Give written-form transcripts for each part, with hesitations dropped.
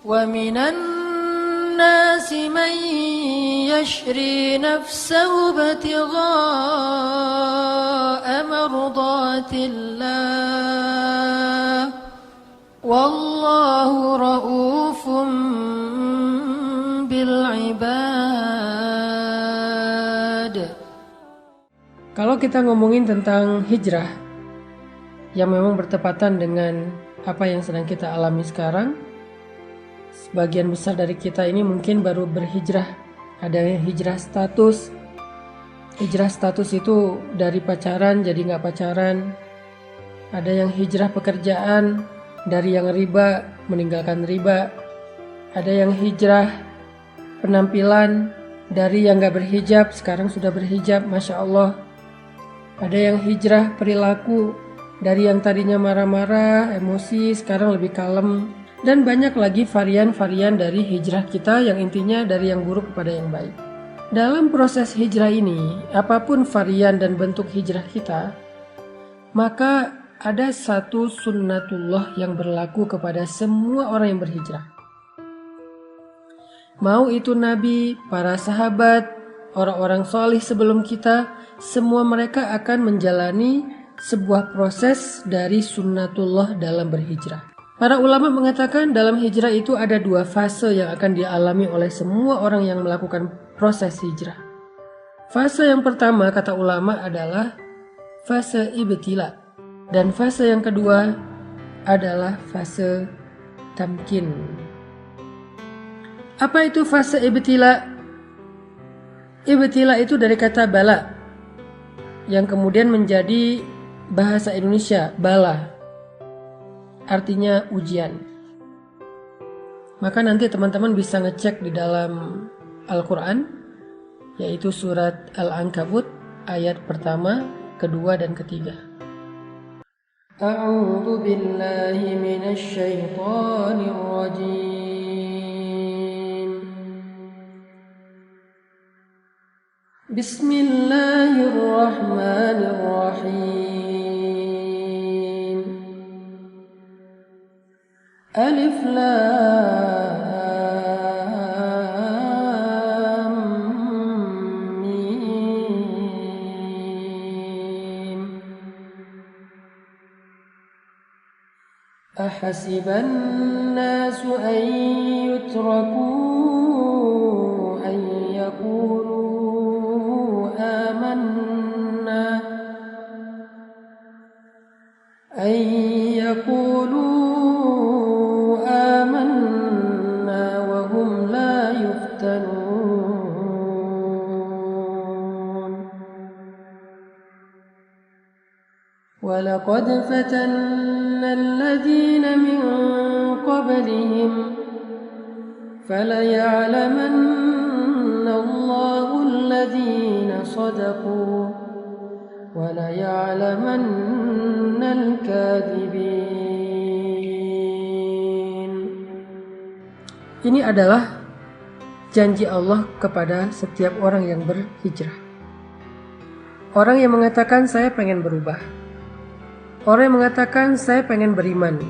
ومن الناس من يشري نفسه ابتغاء مرضات الله والله رؤوف بالعباد. Kalau kita ngomongin tentang hijrah yang memang bertepatan dengan apa yang sedang kita alami sekarang, sebagian besar dari kita ini mungkin baru berhijrah. Ada yang hijrah status. Hijrah status itu dari pacaran jadi nggak pacaran. Ada yang hijrah pekerjaan, dari yang riba meninggalkan riba. Ada yang hijrah penampilan, dari yang nggak berhijab sekarang sudah berhijab, Masya Allah. Ada yang hijrah perilaku, dari yang tadinya marah-marah, emosi, sekarang lebih kalem. Dan banyak lagi varian-varian dari hijrah kita yang intinya dari yang buruk kepada yang baik. Dalam proses hijrah ini, apapun varian dan bentuk hijrah kita, maka ada satu sunnatullah yang berlaku kepada semua orang yang berhijrah. Mau itu nabi, para sahabat, orang-orang solih sebelum kita, semua mereka akan menjalani sebuah proses dari sunnatullah dalam berhijrah. Para ulama mengatakan dalam hijrah itu ada dua fase yang akan dialami oleh semua orang yang melakukan proses hijrah. Fase yang pertama kata ulama adalah fase ibtila, dan fase yang kedua adalah fase tamkin. Apa itu fase ibtila? Ibtila itu dari kata bala, yang kemudian menjadi bahasa Indonesia bala, artinya ujian. Maka nanti teman-teman bisa ngecek di dalam Al-Quran, yaitu surat Al-Ankabut ayat pertama, kedua, dan ketiga. A'udzu billahi minasy syaithanir rajim. Bismillahirrahmanirrahim. Alif Lam Mim. Ahasiban nasu an yutraku an yaqulu amanna an yaqulu وَلَقَدْ فَتَنَّا الَّذِينَ مِنْ قَبْلِهِمْ فَلَيَعْلَمَنَّ اللَّهُ الَّذِينَ صَدَقُوا وَلَيَعْلَمَنَّ الْكَاذِبِينَ. Ini adalah janji Allah kepada setiap orang yang berhijrah. Orang yang mengatakan saya pengen berubah. Orang yang mengatakan saya pengen beriman.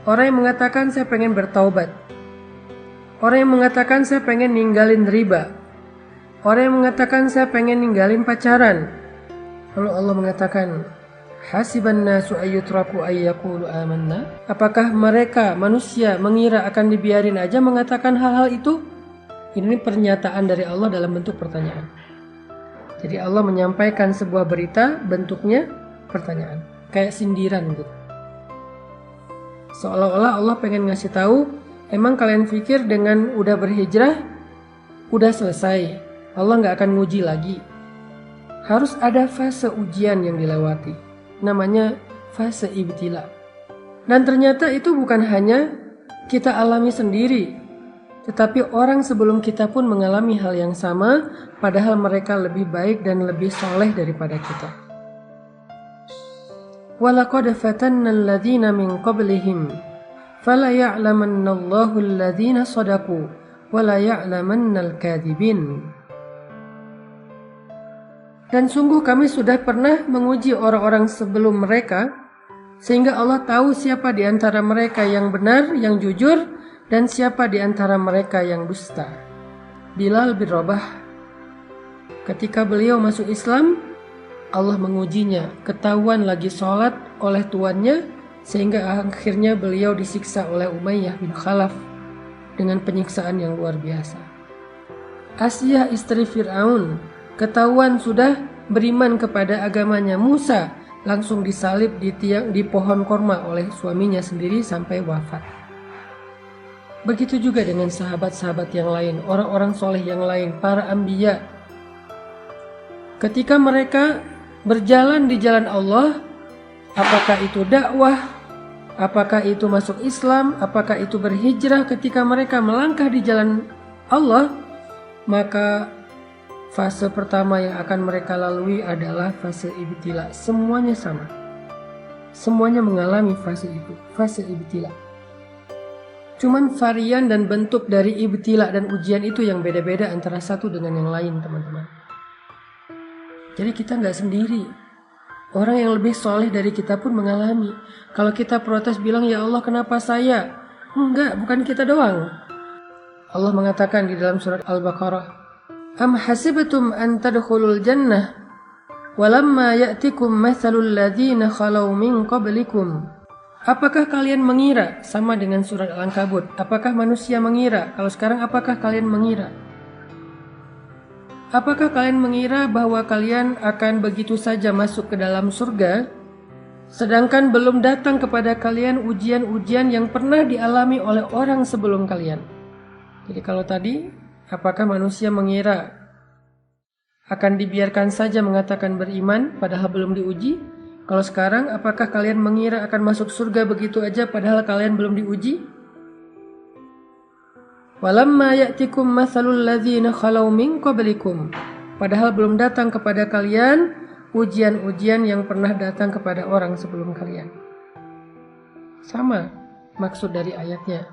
Orang yang mengatakan saya pengen bertaubat. Orang yang mengatakan saya pengen ninggalin riba. Orang yang mengatakan saya pengen ninggalin pacaran. Lalu Allah mengatakan, hasiban nasu ayyutraku ayyaqulu amanna. Apakah mereka manusia mengira akan dibiarin aja mengatakan hal-hal itu? Ini pernyataan dari Allah dalam bentuk pertanyaan. Jadi Allah menyampaikan sebuah berita bentuknya pertanyaan, kayak sindiran gitu. Seolah-olah Allah pengen ngasih tahu, emang kalian pikir dengan udah berhijrah udah selesai, Allah nggak akan nguji lagi. Harus ada fase ujian yang dilewati, namanya fase ibtila. Dan ternyata itu bukan hanya kita alami sendiri, tetapi orang sebelum kita pun mengalami hal yang sama, padahal mereka lebih baik dan lebih soleh daripada kita. وَلَقَدْ فَتَنَّا الَّذِينَ مِنْ قَبْلِهِمْ فَلَيَعْلَمَنَّ اللَّهُ الَّذِينَ صَدَقُوا وَلَيَعْلَمَنَّ الْكَاذِبِينَ. Dan sungguh kami sudah pernah menguji orang-orang sebelum mereka, sehingga Allah tahu siapa di antara mereka yang benar, yang jujur, Dan siapa di antara mereka yang dusta? Bilal bin Rabah. Ketika beliau masuk Islam, Allah mengujinya, ketahuan lagi sholat oleh tuannya, sehingga akhirnya beliau disiksa oleh Umayyah bin Khalaf dengan penyiksaan yang luar biasa. Asyah istri Fir'aun, ketahuan sudah beriman kepada agamanya Musa, langsung disalib di pohon korma oleh suaminya sendiri sampai wafat. Begitu juga dengan sahabat-sahabat yang lain, orang-orang soleh yang lain, para anbiya. Ketika mereka berjalan di jalan Allah, apakah itu dakwah, apakah itu masuk Islam, apakah itu berhijrah, ketika mereka melangkah di jalan Allah, maka fase pertama yang akan mereka lalui adalah fase ibtila. Semuanya sama. Semuanya mengalami fase itu, fase ibtila. Cuman varian dan bentuk dari ibtila dan ujian itu yang beda-beda antara satu dengan yang lain, teman-teman. Jadi kita nggak sendiri. Orang yang lebih soleh dari kita pun mengalami. Kalau kita protes bilang, ya Allah kenapa saya? Enggak, bukan kita doang. Allah mengatakan di dalam surat Al-Baqarah, Am hasibtum an tadkhulul jannah walamma ya'tikum mathalul ladzina khalau min qablikum. Apakah kalian mengira, sama dengan surat Al-Ankabut, apakah manusia mengira? Kalau sekarang apakah kalian mengira? Apakah kalian mengira bahwa kalian akan begitu saja masuk ke dalam surga, sedangkan belum datang kepada kalian ujian-ujian yang pernah dialami oleh orang sebelum kalian? Jadi kalau tadi, apakah manusia mengira akan dibiarkan saja mengatakan beriman padahal belum diuji? Kalau sekarang, apakah kalian mengira akan masuk surga begitu aja padahal kalian belum diuji? Walamma ya'tikum mathalul ladzina khalau min qablikum. Padahal belum datang kepada kalian ujian-ujian yang pernah datang kepada orang sebelum kalian. Sama maksud dari ayatnya.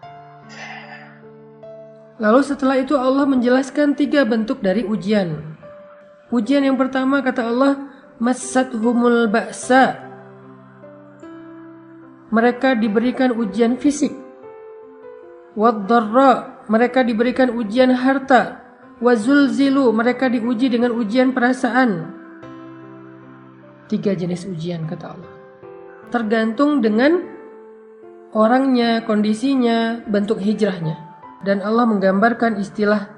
Lalu setelah itu Allah menjelaskan 3 bentuk dari ujian. Ujian yang pertama kata Allah, massathumul ba'sa. Mereka diberikan ujian fisik. Wad-dharra, mereka diberikan ujian harta. Wazulzilu, mereka diuji dengan ujian perasaan. 3 jenis ujian kata Allah. Tergantung dengan orangnya, kondisinya, bentuk hijrahnya. Dan Allah menggambarkan istilah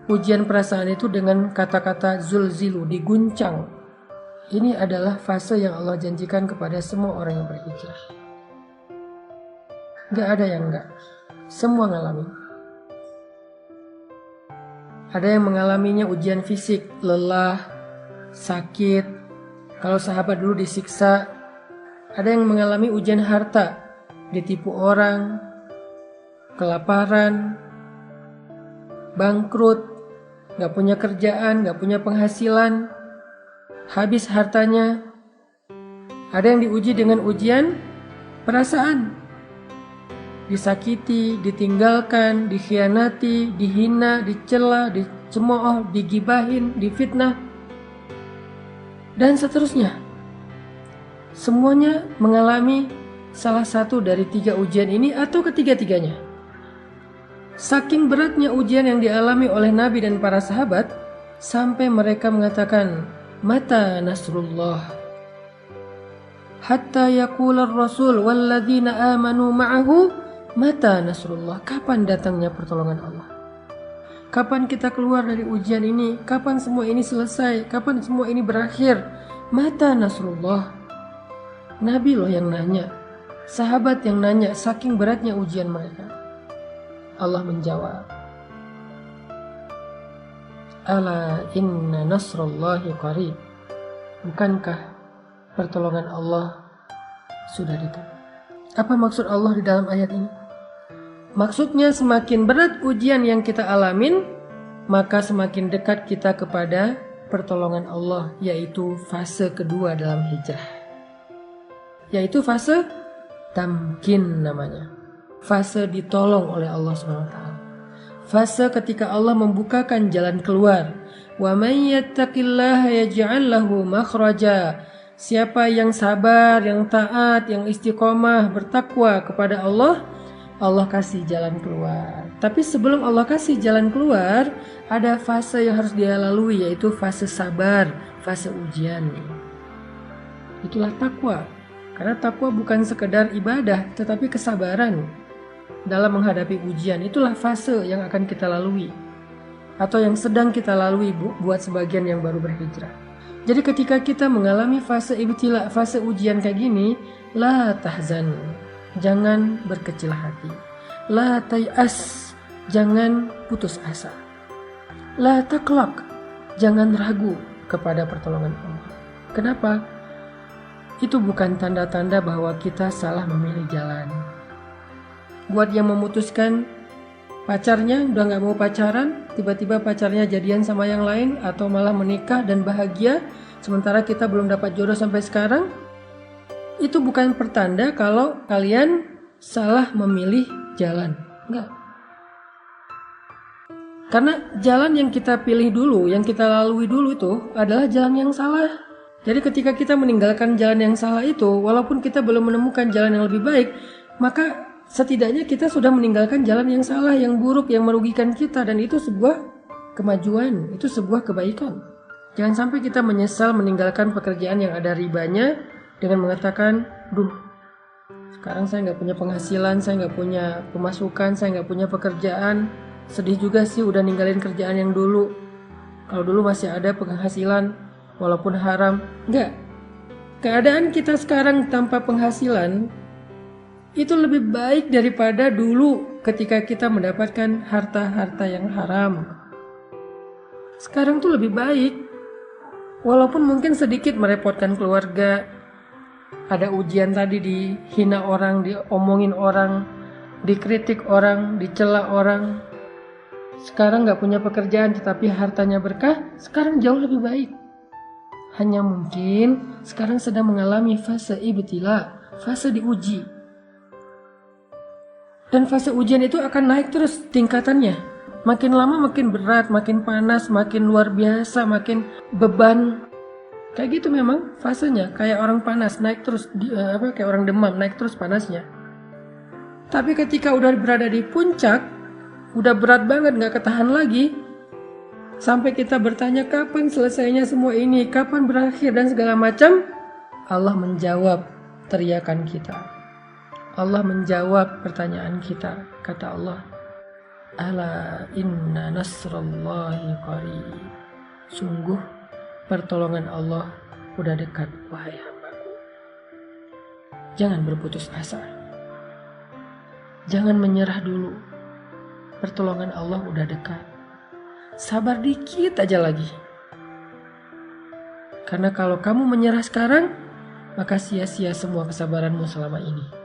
ujian perasaan itu dengan kata-kata zulzilu, diguncang. Ini adalah fase yang Allah janjikan kepada semua orang yang berhijrah. Gak ada yang enggak. Semua ngalamin. Ada yang mengalaminya ujian fisik, lelah, sakit. Kalau sahabat dulu disiksa. Ada yang mengalami ujian harta, ditipu orang, kelaparan, bangkrut, gak punya kerjaan, gak punya penghasilan, habis hartanya. Ada yang diuji dengan ujian perasaan, disakiti, ditinggalkan, dikhianati, dihina, dicela, dicemooh, digibahin, difitnah, dan seterusnya. Semuanya mengalami salah satu dari 3 ujian ini atau ketiga-tiganya. Saking beratnya ujian yang dialami oleh Nabi dan para sahabat, sampai mereka mengatakan, Mata nasrullah. Hatta yaqular rasul walladzina amanu ma'ahu, Mata nasrullah. Kapan datangnya pertolongan Allah? Kapan kita keluar dari ujian ini? Kapan semua ini selesai? Kapan semua ini berakhir? Mata nasrullah. Nabi loh yang nanya, sahabat yang nanya, saking beratnya ujian mereka. Allah menjawab, Ala inna nasrullahi qarib. Bukankah pertolongan Allah sudah dekat? Apa maksud Allah di dalam ayat ini? Maksudnya semakin berat ujian yang kita alamin, maka semakin dekat kita kepada pertolongan Allah, yaitu fase kedua dalam hijrah. Yaitu fase tamkin namanya. Fase ditolong oleh Allah SWT. Fase ketika Allah membukakan jalan keluar. Wa may yattaqillaha yaj'al lahu makhraja. Siapa yang sabar, yang taat, yang istiqomah, bertakwa kepada Allah, Allah kasih jalan keluar. Tapi sebelum Allah kasih jalan keluar, ada fase yang harus dia lalui, yaitu fase sabar, fase ujian. Itulah takwa. Karena takwa bukan sekedar ibadah, tetapi kesabaran dalam menghadapi ujian. Itulah fase yang akan kita lalui, atau yang sedang kita lalui buat sebagian yang baru berhijrah. Jadi ketika kita mengalami fase ibtila, fase ujian kayak gini, la tahzan, jangan berkecil hati. La tay'as, jangan putus asa. La taklak, jangan ragu kepada pertolongan Allah. Kenapa? Itu bukan tanda-tanda bahwa kita salah memilih jalan. Buat yang memutuskan pacarnya udah gak mau pacaran, tiba-tiba pacarnya jadian sama yang lain, atau malah menikah dan bahagia, sementara kita belum dapat jodoh sampai sekarang, itu bukan pertanda kalau kalian salah memilih jalan. Enggak. Karena jalan yang kita pilih dulu, yang kita lalui dulu itu adalah jalan yang salah. Jadi ketika kita meninggalkan jalan yang salah itu, walaupun kita belum menemukan jalan yang lebih baik, maka setidaknya kita sudah meninggalkan jalan yang salah, yang buruk, yang merugikan kita, dan itu sebuah kemajuan, itu sebuah kebaikan. Jangan sampai kita menyesal meninggalkan pekerjaan yang ada ribanya dengan mengatakan, sekarang saya nggak punya penghasilan, saya nggak punya pemasukan, saya nggak punya pekerjaan. Sedih juga sih udah ninggalin kerjaan yang dulu. Kalau dulu masih ada penghasilan, walaupun haram. Enggak. Keadaan kita sekarang tanpa penghasilan itu lebih baik daripada dulu ketika kita mendapatkan harta-harta yang haram. Sekarang tuh lebih baik. Walaupun mungkin sedikit merepotkan keluarga. Ada ujian tadi, dihina orang, diomongin orang, dikritik orang, dicela orang. Sekarang gak punya pekerjaan tetapi hartanya berkah, sekarang jauh lebih baik. Hanya mungkin sekarang sedang mengalami fase ibtila, fase diuji. Dan fase ujian itu akan naik terus tingkatannya. Makin lama makin berat, makin panas, makin luar biasa, makin beban. Kayak gitu memang fasenya, kayak orang panas, naik terus, kayak orang demam, naik terus panasnya. Tapi ketika udah berada di puncak, udah berat banget, gak ketahan lagi, sampai kita bertanya kapan selesainya semua ini, kapan berakhir dan segala macam, Allah menjawab teriakan kita. Allah menjawab pertanyaan kita. Kata Allah, ala inna nasrallahi qarib. Sungguh pertolongan Allah udah dekat, wahai hambaku. Jangan berputus asa. Jangan menyerah dulu. Pertolongan Allah udah dekat. Sabar dikit aja lagi. Karena kalau kamu menyerah sekarang, maka sia-sia semua kesabaranmu selama ini.